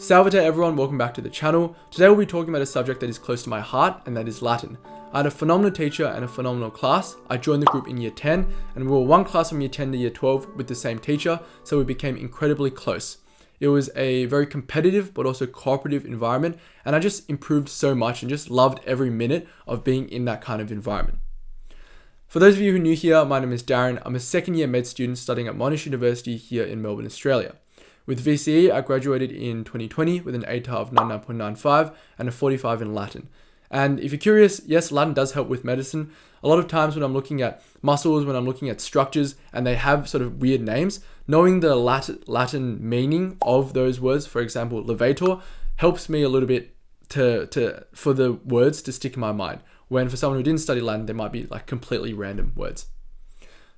Salve everyone, welcome back to the channel. Today we'll be talking about a subject that is close to my heart, and that is Latin. I had a phenomenal teacher and a phenomenal class. I joined the group in year 10, and we were one class from year 10 to year 12 with the same teacher, so we became incredibly close. It was a very competitive but also cooperative environment, and I just improved so much and just loved every minute of being in that kind of environment. For those of you who are new here, my name is Darren. I'm a second year med student studying at Monash University here in Melbourne, Australia. With VCE, I graduated in 2020 with an ATAR of 99.95 and a 45 in Latin. And if you're curious, yes, Latin does help with medicine. A lot of times when I'm looking at muscles, when I'm looking at structures, and they have sort of weird names, knowing the Latin meaning of those words, for example, levator, helps me a little bit for the words to stick in my mind. When for someone who didn't study Latin, they might be like completely random words.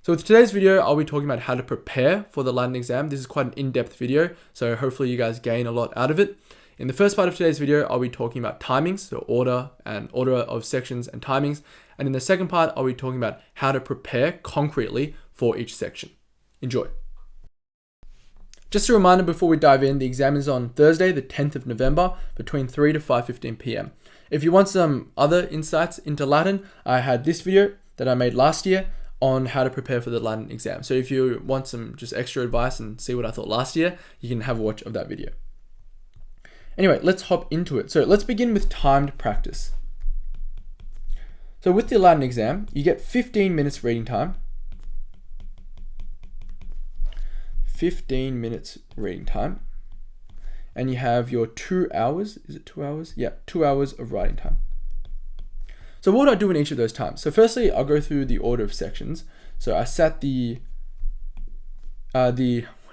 So with today's video, I'll be talking about how to prepare for the Latin exam. This is quite an in-depth video, so hopefully you guys gain a lot out of it. In the first part of today's video, I'll be talking about timings, so order of sections and timings. And in the second part, I'll be talking about how to prepare concretely for each section. Enjoy. Just a reminder before we dive in, the exam is on Thursday, the 10th of November, between 3 to 5:15 p.m. If you want some other insights into Latin, I had this video that I made last year on how to prepare for the Latin exam. So if you want some just extra advice and see what I thought last year, you can have a watch of that video. Anyway, let's hop into it. So let's begin with timed practice. So with the Latin exam, you get 15 minutes reading time. 15 minutes reading time. And you have your 2 hours. Is it 2 hours? Yeah, 2 hours of writing time. So what do I do in each of those times? So firstly, I'll go through the order of sections. So I sat the what do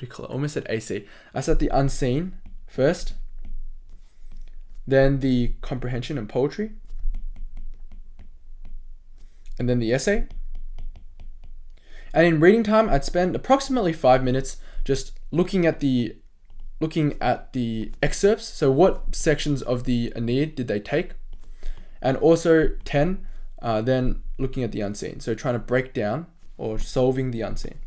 you call it? I almost said AC. I sat the unseen first, then the comprehension and poetry, and then the essay. And in reading time, I'd spend approximately 5 minutes just looking at the excerpts. So what sections of the Aeneid did they take? And also 10, then looking at the unseen. So trying to break down or solving the unseen.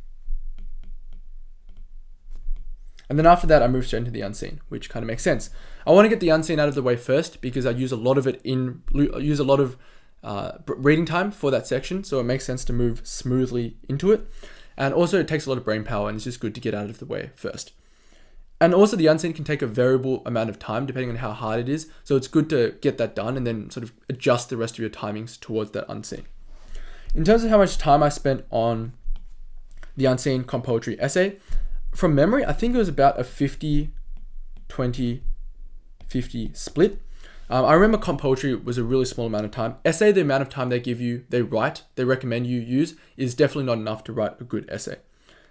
And then after that, I move straight into the unseen, which kind of makes sense. I want to get the unseen out of the way first because I use a lot of reading time for that section. So it makes sense to move smoothly into it. And also it takes a lot of brain power, and it's just good to get out of the way first. And also the unseen can take a variable amount of time depending on how hard it is. So it's good to get that done and then sort of adjust the rest of your timings towards that unseen. In terms of how much time I spent on the unseen, comp, poetry, essay, from memory, I think it was about a 50, 20, 50 split. I remember comp poetry was a really small amount of time. Essay, the amount of time they recommend you use is definitely not enough to write a good essay.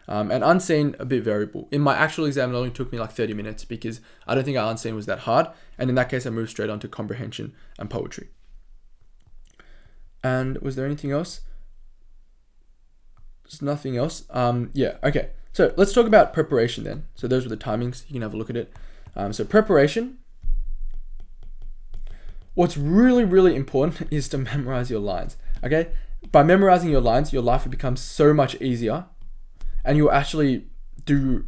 And unseen, a bit variable. In my actual exam, it only took me like 30 minutes because I don't think our unseen was that hard. And in that case, I moved straight on to comprehension and poetry. And was there anything else? There's nothing else. Yeah, okay. So let's talk about preparation then. So those were the timings. You can have a look at it. So preparation. What's really, really important is to memorize your lines. Okay? By memorizing your lines, your life will become so much easier. And you'll actually do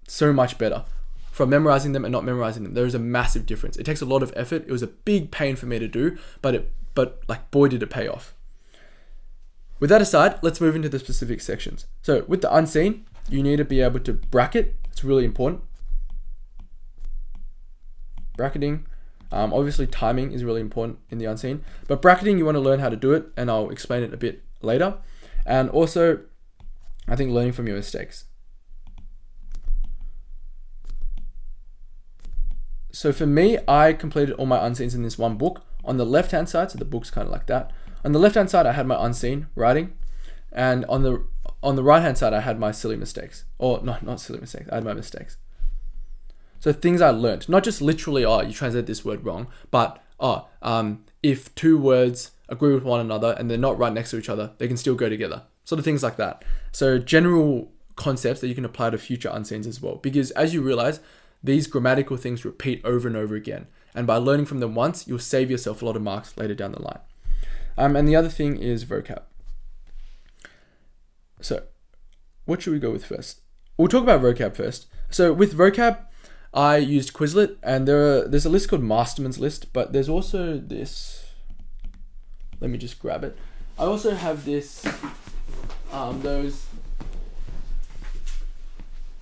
so much better from memorizing them and not memorizing them. There is a massive difference. It takes a lot of effort. It was a big pain for me to do, but like boy did it pay off. With that aside, let's move into the specific sections. So with the unseen, you need to be able to bracket. It's really important. Bracketing. Obviously timing is really important in the unseen, but bracketing, you want to learn how to do it, and I'll explain it a bit later. And also, I think learning from your mistakes. So for me, I completed all my unseens in this one book. On the left-hand side, so the book's kind of like that. On the left-hand side, I had my unseen writing. And on the right-hand side, I had my silly mistakes. Or not silly mistakes, I had my mistakes. So things I learned, not just literally, you translate this word wrong, but if two words agree with one another and they're not right next to each other, they can still go together. Sort of things like that. So general concepts that you can apply to future unseens as well. Because as you realize, these grammatical things repeat over and over again. And by learning from them once, you'll save yourself a lot of marks later down the line. And the other thing is vocab. So what should we go with first? We'll talk about vocab first. So with vocab, I used Quizlet, and there's a list called Masterman's list, but there's also this. Let me just grab it. I also have this. I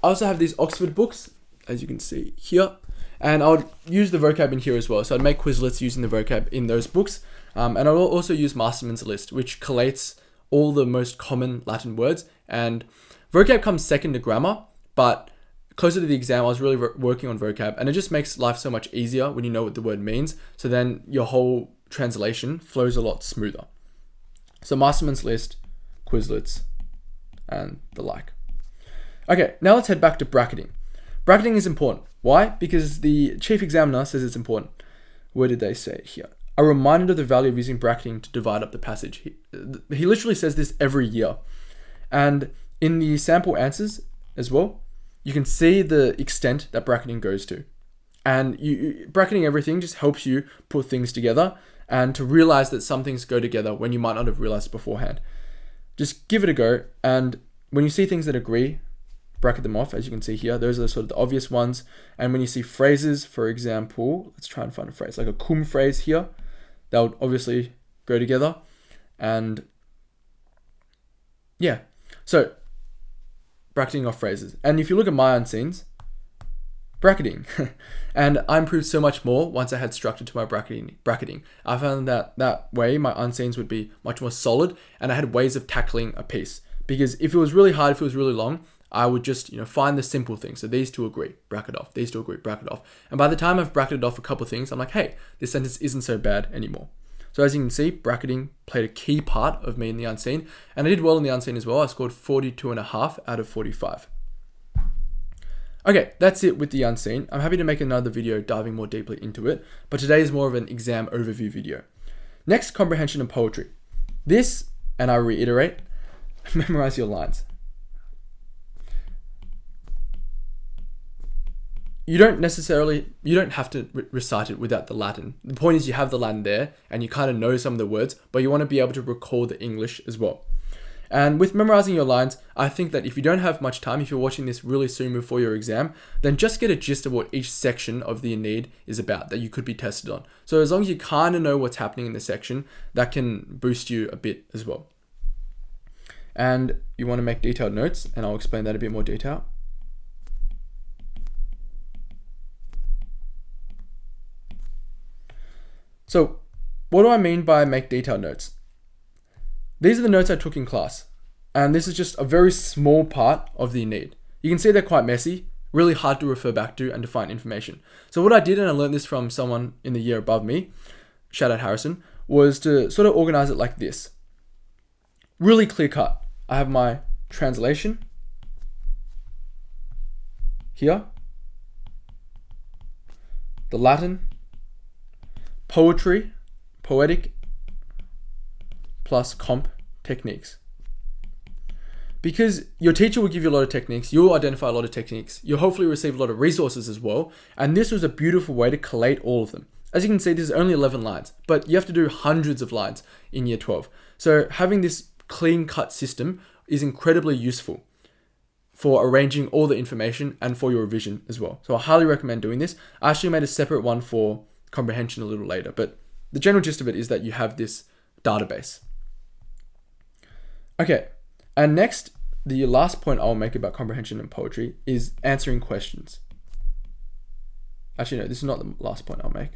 also have these Oxford books, as you can see here, and I would use the vocab in here as well. So I'd make Quizlets using the vocab in those books, and I'll also use Masterman's list, which collates all the most common Latin words. And vocab comes second to grammar, but closer to the exam, I was really working on vocab, and it just makes life so much easier when you know what the word means. So then your whole translation flows a lot smoother. So Masterman's list, Quizlets, and the like. Okay, now let's head back to bracketing. Bracketing is important. Why? Because the chief examiner says it's important. Where did they say it here? A reminder of the value of using bracketing to divide up the passage. He literally says this every year. And in the sample answers as well, you can see the extent that bracketing goes to. And bracketing everything just helps you put things together and to realize that some things go together when you might not have realized beforehand. Just give it a go, and when you see things that agree, bracket them off, as you can see here. Those are sort of the obvious ones. And when you see phrases, for example, let's try and find a phrase, like a cum phrase here, that would obviously go together. And yeah, so bracketing off phrases. And if you look at my unseen's, bracketing. And I improved so much more once I had structure to my bracketing. I found that way my unseen's would be much more solid, and I had ways of tackling a piece. Because if it was really hard, if it was really long, I would just, find the simple things. So these two agree, bracket off. These two agree, bracket off. And by the time I've bracketed off a couple of things, I'm like, hey, this sentence isn't so bad anymore. So as you can see, bracketing played a key part of me in the unseen. And I did well in the unseen as well. I scored 42.5 out of 45. Okay, that's it with the unseen. I'm happy to make another video diving more deeply into it, but today is more of an exam overview video. Next, comprehension and poetry. This, and I reiterate, memorize your lines. You don't have to recite it without the Latin. The point is you have the Latin there and you kind of know some of the words, but you want to be able to recall the English as well. And with memorizing your lines, I think that if you don't have much time, if you're watching this really soon before your exam, then just get a gist of what each section of the Aeneid is about that you could be tested on. So as long as you kind of know what's happening in the section, that can boost you a bit as well. And you want to make detailed notes, and I'll explain that a bit more detail. So what do I mean by make detailed notes? These are the notes I took in class, and this is just a very small part of the Aeneid. You can see they're quite messy, really hard to refer back to and to find information. So what I did, and I learned this from someone in the year above me, shout out Harrison, was to sort of organize it like this. Really clear cut. I have my translation here, the Latin, poetry, poetic, plus comp techniques. Because your teacher will give you a lot of techniques, you'll identify a lot of techniques, you'll hopefully receive a lot of resources as well, and this was a beautiful way to collate all of them. As you can see, this is only 11 lines, but you have to do hundreds of lines in year 12. So having this clean-cut system is incredibly useful for arranging all the information and for your revision as well. So I highly recommend doing this. I actually made a separate one for comprehension a little later, but the general gist of it is that you have this database. Okay, and next, the last point I'll make about comprehension and poetry is answering questions. Actually, no, this is not the last point I'll make.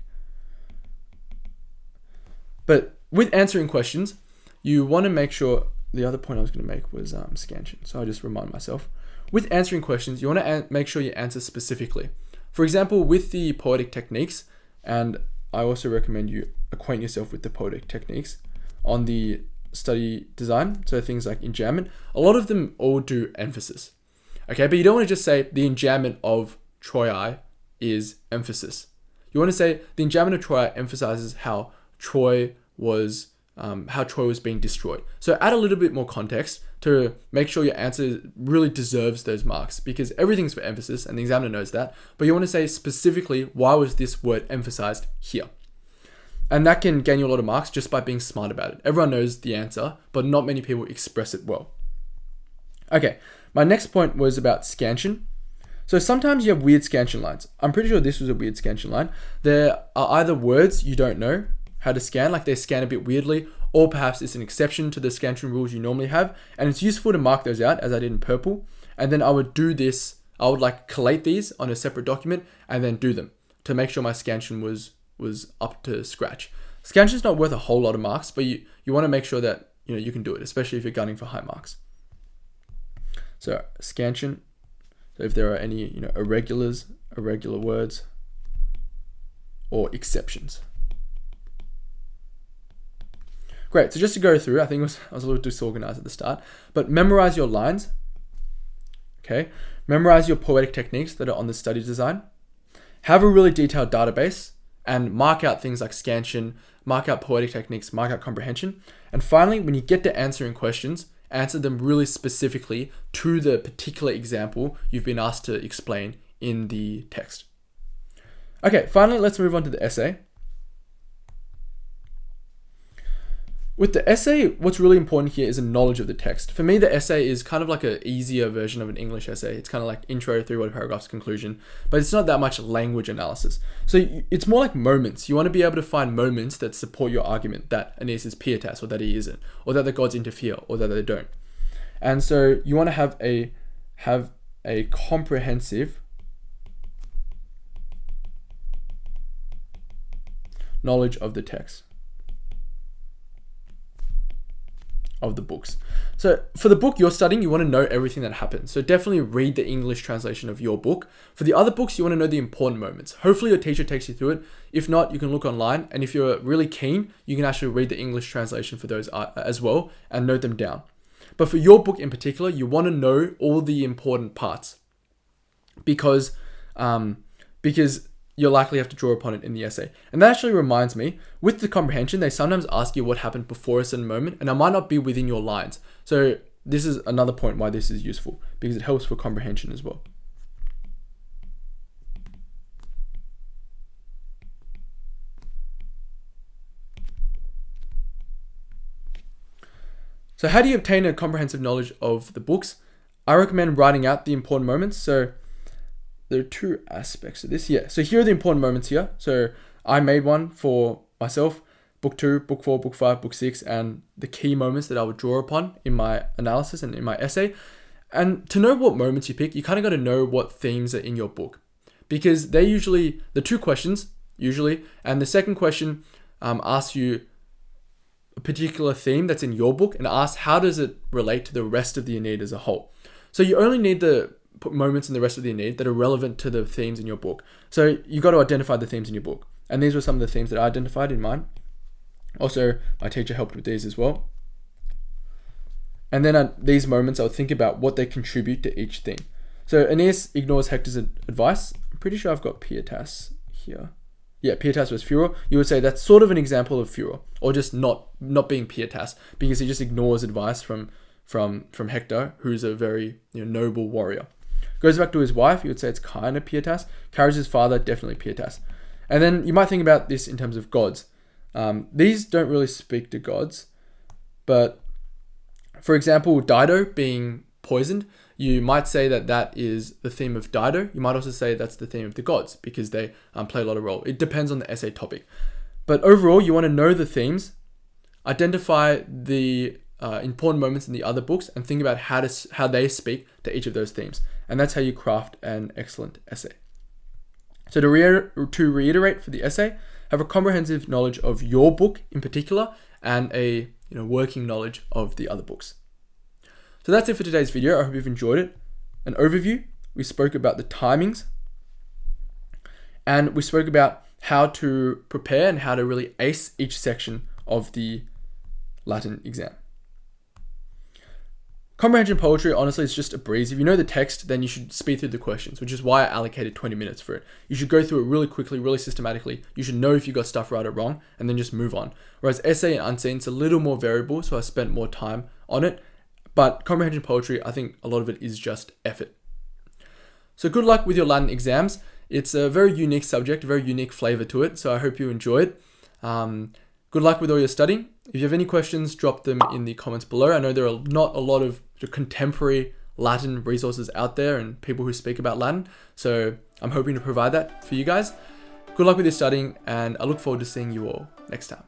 But with answering questions, you want to make sure, the other point I was going to make was scansion, so I'll just remind myself. With answering questions, you want to make sure you answer specifically. For example, with the poetic techniques, and I also recommend you acquaint yourself with the poetic techniques on the study design, so things like enjambment, a lot of them all do emphasis. Okay, but you don't want to just say the enjambment of Troy is emphasis. You want to say the enjambment of Troy emphasizes how Troy was being destroyed. So add a little bit more context to make sure your answer really deserves those marks, because everything's for emphasis and the examiner knows that, but you want to say specifically, why was this word emphasized here? And that can gain you a lot of marks just by being smart about it. Everyone knows the answer, but not many people express it well. Okay, my next point was about scansion. So sometimes you have weird scansion lines. I'm pretty sure this was a weird scansion line. There are either words you don't know how to scan, like they scan a bit weirdly, or perhaps it's an exception to the scansion rules you normally have. And it's useful to mark those out, as I did in purple. And then I would do this, I would like collate these on a separate document and then do them to make sure my scansion was up to scratch. Scansion is not worth a whole lot of marks, but you want to make sure that you can do it, especially if you're gunning for high marks. So scansion. So if there are any irregular words, or exceptions. Great. So just to go through, I think I was a little disorganized at the start, but memorize your lines. Okay. Memorize your poetic techniques that are on the study design. Have a really detailed database and mark out things like scansion, mark out poetic techniques, mark out comprehension. And finally, when you get to answering questions, answer them really specifically to the particular example you've been asked to explain in the text. Okay, finally, let's move on to the essay. With the essay, what's really important here is a knowledge of the text. For me, the essay is kind of like an easier version of an English essay. It's kind of like intro, 3-word paragraphs, conclusion, but it's not that much language analysis. So it's more like moments. You want to be able to find moments that support your argument that Aeneas is pietas, or that he isn't, or that the gods interfere, or that they don't. And so you want to have a comprehensive knowledge of the text. Of the books. So for the book you're studying, you want to know everything that happens. So definitely read the English translation of your book. For the other books, you want to know the important moments. Hopefully your teacher takes you through it. If not, you can look online. And if you're really keen, you can actually read the English translation for those as well and note them down. But for your book in particular, you want to know all the important parts because you'll likely have to draw upon it in the essay. And that actually reminds me, with the comprehension, they sometimes ask you what happened before a certain moment, and it might not be within your lines. So this is another point why this is useful, because it helps for comprehension as well. So how do you obtain a comprehensive knowledge of the books? I recommend writing out the important moments. So there are two aspects of this. Yeah. So here are the important moments here. So I made one for myself, book 2, book 4, book 5, book 6, and the key moments that I would draw upon in my analysis and in my essay. And to know what moments you pick, you kind of got to know what themes are in your book, because they're usually the two questions usually. And the second question asks you a particular theme that's in your book and asks how does it relate to the rest of the Aeneid as a whole. So you only need the moments in the rest of the Aeneid that are relevant to the themes in your book. So you got to identify the themes in your book. And these were some of the themes that I identified in mine. Also, my teacher helped with these as well. And then these moments, I'll think about what they contribute to each theme. So Aeneas ignores Hector's advice. I'm pretty sure I've got pietas here. Yeah, pietas was furor. You would say that's sort of an example of furor, or just not being pietas, because he just ignores advice from Hector, who's a very noble warrior. Goes back to his wife, you would say it's kind of pietas. Carries his father, definitely pietas. And then you might think about this in terms of gods. These don't really speak to gods, but for example, Dido being poisoned, you might say that is the theme of Dido. You might also say that's the theme of the gods, because they play a lot of role. It depends on the essay topic. But overall, you want to know the themes, identify the important moments in the other books, and think about how they speak to each of those themes. And that's how you craft an excellent essay. So to reiterate for the essay, have a comprehensive knowledge of your book in particular, and a working knowledge of the other books. So that's it for today's video. I hope you've enjoyed it. An overview. We spoke about the timings, and we spoke about how to prepare and how to really ace each section of the Latin exam. Comprehension poetry, honestly, is just a breeze. If you know the text, then you should speed through the questions, which is why I allocated 20 minutes for it. You should go through it really quickly, really systematically. You should know if you got stuff right or wrong, and then just move on. Whereas essay and unseen, it's a little more variable, so I spent more time on it. But comprehension poetry, I think a lot of it is just effort. So good luck with your Latin exams. It's a very unique subject, a very unique flavor to it, so I hope you enjoy it. Good luck with all your studying. If you have any questions, drop them in the comments below. I know there are not a lot of contemporary Latin resources out there and people who speak about Latin. So I'm hoping to provide that for you guys. Good luck with your studying, and I look forward to seeing you all next time.